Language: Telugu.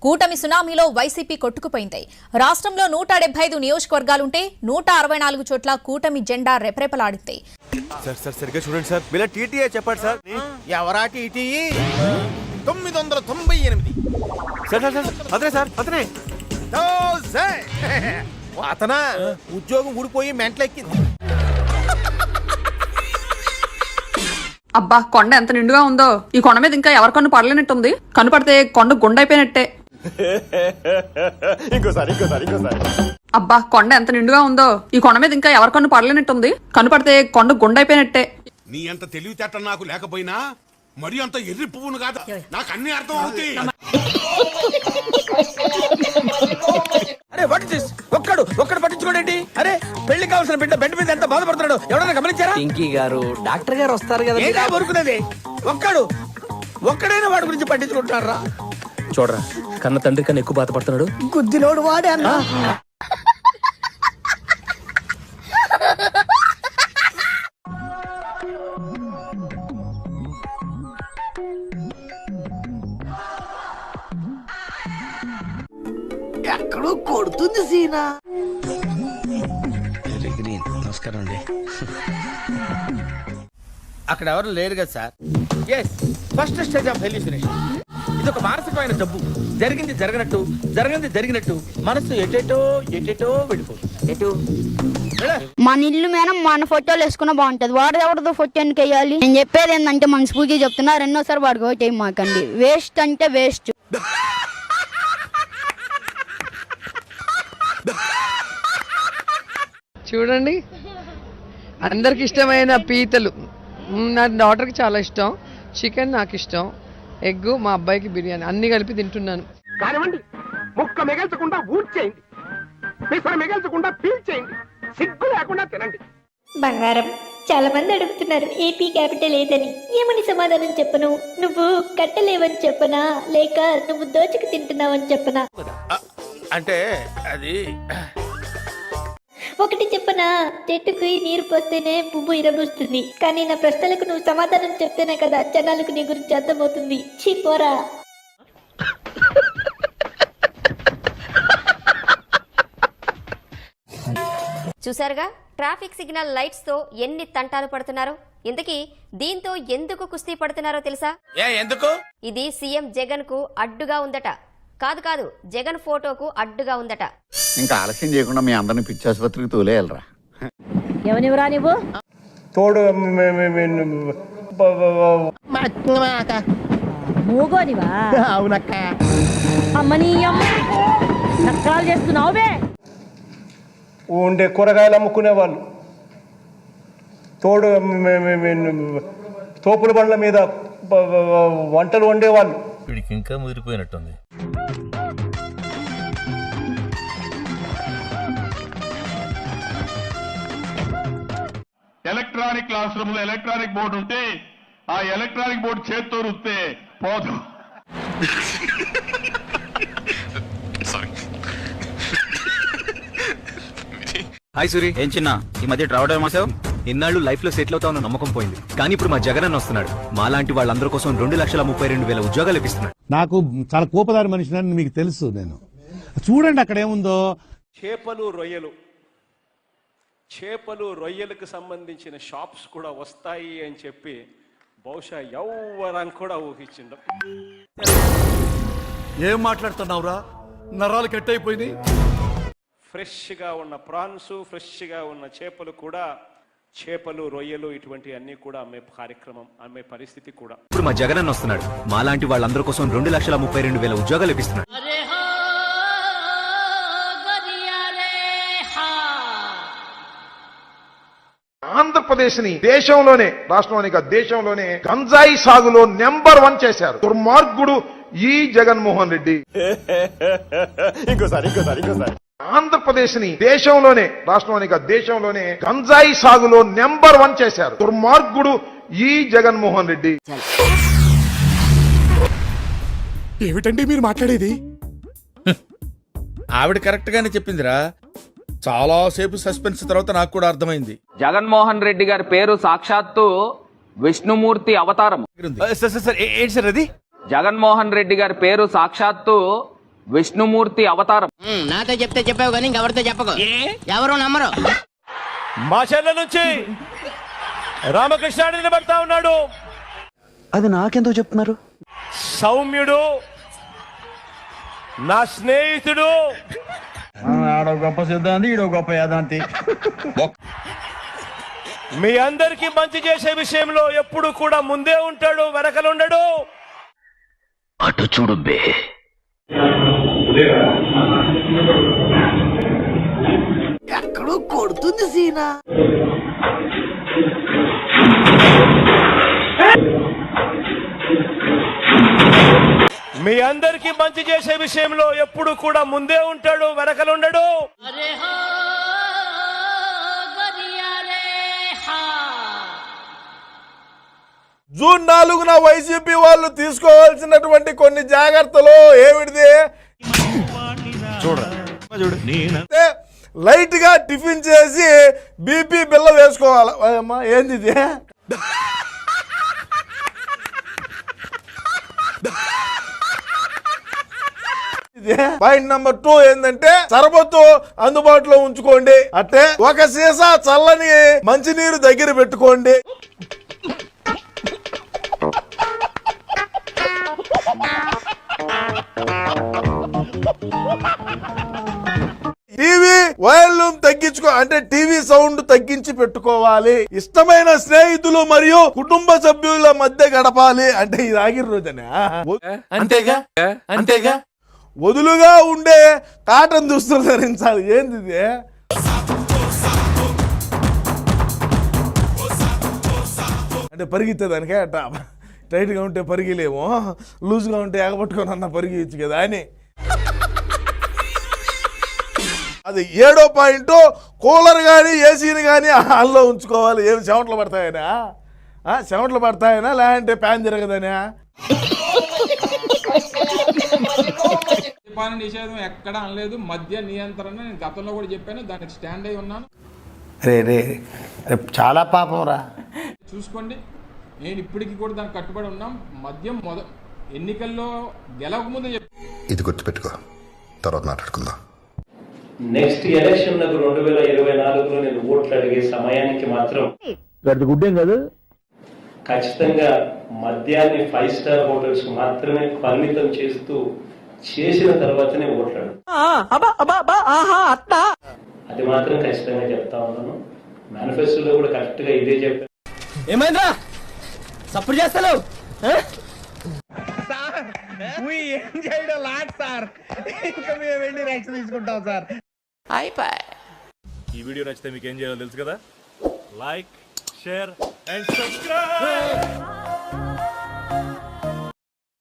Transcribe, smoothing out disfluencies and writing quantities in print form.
కూటమి సునామీలో వైసీపీ కొట్టుకుపోయింది. రాష్ట్రంలో 175 నియోజకవర్గాలుంటే 164 చోట్ల కూటమి జెండా రెపరెపలాడింది. సార్ సరిగ్గా చూడండి సార్. వీళ్ళ టీటీఏ చెప్పండి సార్. ఎవరా టీటీఈ? 998. సార్ అతనే సార్, అతనే. అతనా? ఉద్యోగం ఊడిపోయి మెంటలెక్కింది. అబ్బా, కొండ ఎంత నిండుగా ఉందో. ఈ కొండ మీద ఇంకా ఎవరి కన్ను పడలేనట్టుంది. కన్ను పడితే కొండ గుండైపోయినట్టే. ఇంకోసారి. అబ్బా, కొండ ఎంత నిండుగా ఉందో. ఈ కొండ మీద ఇంకా ఎవరి కన్ను పడలేనట్టుంది. కన్ను పడితే కొండ గుండైపోయినట్టే. నీ అంత తెలివితేట నాకు లేకపోయినా మరి అంత ఎర్రి పువ్వును కాదు, నాకు అన్ని అర్థం అవుతాయి. అరే వాట్ ఇస్ ఒక్కడు పట్టించుకోండి. అరే పెళ్లి కావాల్సిన బిడ్డ బెడ్ మీద ఎంత బాధపడుతున్నాడు ఎవరైనా గమనించారా? పింకీ గారు, డాక్టర్ గారు వస్తారు కదా. ఏడా ఊరుకునేది? ఒక్కడైనా వాడి గురించి పట్టించుకుంటున్నారా? చూడరా, కన్న తండ్రి కన్నా ఎక్కువ బాధపడుతున్నాడు. గుద్దిలోడు వాడే అన్నా. ఎక్కడో కొడుతుంది సీనా. నమస్కారం అండి. అక్కడ ఎవరు లేరు కదా sir. First stage of hallucination. ఇది ఒక మానసికమైన జబ్బు. జరిగింది జరిగినట్టు మనసు ఎటేటో వెళ్ళిపోతుంది. మన ఇల్లు మీద మన ఫోటోలు వేసుకున్నా బాగుంటది. వాడు ఎవరిదో ఫోటో ఎందుకు వేయాలి? నేను చెప్పేది ఏంటంటే మనస్ఫూర్తిగా చెప్తున్నా, రెండోసారి వాడికి ఓటు వేయమాకండి. వేస్ట్ అంటే వేస్ట్. చూడండి, అందరికి ఇష్టమైన పీతలు. నా డాటర్కి చాలా ఇష్టం. చికెన్ నాకు ఇష్టం. ఎగ్ మా అబ్బాయికి బిర్యానీ. అన్ని కలిపి తింటున్నాను. కానివ్వండి, ముక్క మిగల్చకుండా ఊడ్చేయండి, పిసర మిగల్చకుండా పీల్చేయండి, సిగ్గు లేకుండా తినండి. బంగారం, చాలా మంది అడుగుతున్నారు ఏపీ క్యాపిటల్ ఏదని. ఏమని సమాధానం చెప్పను? నువ్వు కట్టలేవని చెప్పనా, లేక నువ్వు దోచుకు తింటున్నావని చెప్పనా? అంటే అది ఒకటి చెప్పనా, చెట్టుకు నీరు పోస్తేనే పువ్వు ఇరబూస్తుంది. కానీ నా ప్రశ్నలకు నువ్వు సమాధానం చెప్తేనే కదా జనాలకు నీ గురించి అర్థమవుతుంది. చీ పోరా. చూసారుగా, ట్రాఫిక్ సిగ్నల్ లైట్స్ తో ఎన్ని తంటాలు పడుతున్నారో. ఇంతకీ దీంతో ఎందుకు కుస్తీ పడుతున్నారో తెలుసా? ఎందుకు? ఇది సీఎం జగన్ కు అడ్డుగా ఉందట. కాదు, జగన్ ఫోటోకు అడ్డుగా ఉందట. ఇంకా ఆలస్యం చేయకుండా మీ అందరిని పిచ్చి ఆసుపత్రికి తోలేయాలరా. ఎవనివరా నువ్వు? తోడు మూగోనివా? అవునక్క. అమ్మని నక్కలు చేస్తున్నావే. ఉండే కూరగాయలు అమ్ముకునే వాళ్ళు, తోడు తోపుల బండ్ల మీద వంటలు వండేవాళ్ళు. వీడికి ఇంకా ముదిరిపోయినట్టుంది. ఎలక్ట్రానిక్ క్లాస్ రూమ్ లో ఎలక్ట్రానిక్ బోర్డు ఉంటే ఆ ఎలక్ట్రానిక్ బోర్డు చేత్తో రుస్తే పోదు. హాయ్ సూరి, ఏం చిన్న ఈ మధ్య ట్రావెల్ మాసావు? ఇన్నాళ్ళు లైఫ్ లో సెటిల్ అవుతామన్న నమ్మకం పోయింది. కానీ ఇప్పుడు మా జగన్ అన్న వస్తున్నాడు. మాలాంటి వాళ్ళందరి కోసం 2,32,000 ఉద్యోగాలు ఇప్పిస్తున్నాడు. నాకు చాలా కోపదారి మనిషిని మీకు తెలుసు. నేను చూడండి అక్కడ ఏముందో. చేపలు రొయ్యలకు సంబంధించిన షాప్స్ కూడా వస్తాయి అని చెప్పి బహుశా ఎవ్వరని కూడా ఊహించిండు. ఏం మాట్లాడుతున్నావురా? నరాలు కట్ అయిపోయింది. ఫ్రెష్గా ఉన్న ప్రాన్స్, ఫ్రెష్గా ఉన్న చేపలు కూడా, చేపలు రొయ్యలు ఇటువంటి అన్ని కూడా అమ్మే కార్యక్రమం, అమ్మే పరిస్థితి కూడా. ఇప్పుడు మా జగన్ అన్న వస్తున్నాడు. మాలాంటి వాళ్ళందరి కోసం 2,32,000 ఉద్యోగాలు ఇప్పిస్తున్నాడు. ఆంధ్రప్రదేశ్ ని దేశంలోనే, రాష్ట్రంలోని కాదు దేశంలోనే గంజాయి సాగులో నెంబర్ 1 చేశారు దుర్మార్గుడు ఈ జగన్మోహన్ రెడ్డి. ఇంకోసారి. ఆంధ్రప్రదేశ్ ని దేశంలోనే, రాష్ట్రంలోని కాదు దేశంలోనే గంజాయి సాగులో నెంబర్ 1 చేశారు దుర్మార్గుడు ఈ జగన్మోహన్ రెడ్డి. ఏమిటండి మీరు మాట్లాడేది? ఆవిడ కరెక్ట్ గానే చెప్పిందిరా. చాలా సేపు సస్పెన్స్ తర్వాత నాకు కూడా అర్థమైంది. జగన్మోహన్ రెడ్డి గారి పేరు సాక్షాత్తు విష్ణుమూర్తి అవతారం. సార్ ఏంటి సార్ అది? జగన్మోహన్ రెడ్డి గారి పేరు సాక్షాత్తు విష్ణుమూర్తి అవతారం. నాతో చెప్తే చెప్పావు కానీ ఇంకెవరితో చెప్పకు, ఎవరు నమ్మరు. మా చెల్ల నుంచి రామకృష్ణ నిలబడతా ఉన్నాడు. అది నాకెందుకు చెప్తున్నారు? సౌమ్యుడు, నా స్నేహితుడు. ఆడో గొప్ప సిద్ధాంతి, ఈడో గొప్ప యాదాంతి. మీ అందరికీ మంచి చేసే విషయంలో ఎప్పుడు కూడా ముందే ఉంటాడు, వెనకలుండడు. అటు చూడు బే. ఎక్కడో కొడుతుంది సీనా. మీ అందరికీ మంచి చేసే విషయంలో ఎప్పుడు కూడా ముందే ఉంటాడు, వెనకలుండడు. జూన్ 4న వైసీపీ వాళ్ళు తీసుకోవాల్సినటువంటి కొన్ని జాగ్రత్తలు ఏమిటిది? చూడండి, లైట్ గా టిఫిన్ చేసి బీపీ బిల్ల వేసుకోవాలి. అమ్మా ఏంది ఇది? పాయింట్ నెంబర్ 2 ఏంటంటే సరబత్తు అందుబాటులో ఉంచుకోండి. అంటే ఒక సీసా చల్లని మంచినీరు దగ్గర పెట్టుకోండి. టీవీ వాల్యూమ్ తగ్గించుకో, అంటే టీవీ సౌండ్ తగ్గించి పెట్టుకోవాలి. ఇష్టమైన స్నేహితులు మరియు కుటుంబ సభ్యుల మధ్య గడపాలి. అంటే ఇది ఆగిన రోజనే. అంతేగా అంతేగా. వదులుగా ఉండే కాటన్ దుస్తులు ధరించాలి. ఏంది ఇది? అంటే పరిగెత్తే దానికే అట్ట టైట్గా ఉంటే పరిగిలేమో, లూజ్గా ఉంటే ఎగబట్టుకొని అన్న పరిగెచ్చు కదా అని. అది 7వ పాయింట్, కూలర్ కానీ ఏసీని కానీ హాల్లో ఉంచుకోవాలి. ఏమి చెమటలు పడతాయనా? చెమటలు పడతాయనా లేదంటే ఫ్యాన్ తిరగదనా? మద్యపాన నిషేధం ఎక్కడ అనలేదు, మద్య నియంత్రణ నేను గతంలో కూడా చెప్పాను, దానికి స్టాండ్ అయి ఉన్నాను. రే చాలా పాపం రా. చూసుకోండి, నేను ఇప్పటికీ కూడా దానికి కట్టుబడి ఉన్నాం. మద్యం ఎన్నికల్లో గెలవకముందే ఇది గుర్తుపెట్టుకో, తర్వాత మాట్లాడుకుందాం. నెక్స్ట్ ఎలక్షన్ 2024లో నేను ఓట్లు అడిగే సమయానికి మాత్రం గుడ్డేం కాదు, ఖచ్చితంగా మద్యాన్ని 5 స్టార్ హోటల్స్ మాత్రమే పరిమితం చేసిన తర్వాతనే ఓట్లాడు. అది మాత్రం ఖచ్చితంగా చెప్తా ఉన్నాను. మేనిఫెస్టోలో కూడా కరెక్ట్ గా ఇదే చెప్పాను. ఏమైందా సపోర్ట్ చేస్తావు? ఏం చేయడం లాట్ సార్, ఇంకా మేము వెళ్ళి రైట్స్ తీసుకుంటాం సార్. ఈ వీడియో నచ్చితే మీకు ఏం చేయాలో తెలుసు కదా. Like, share and subscribe.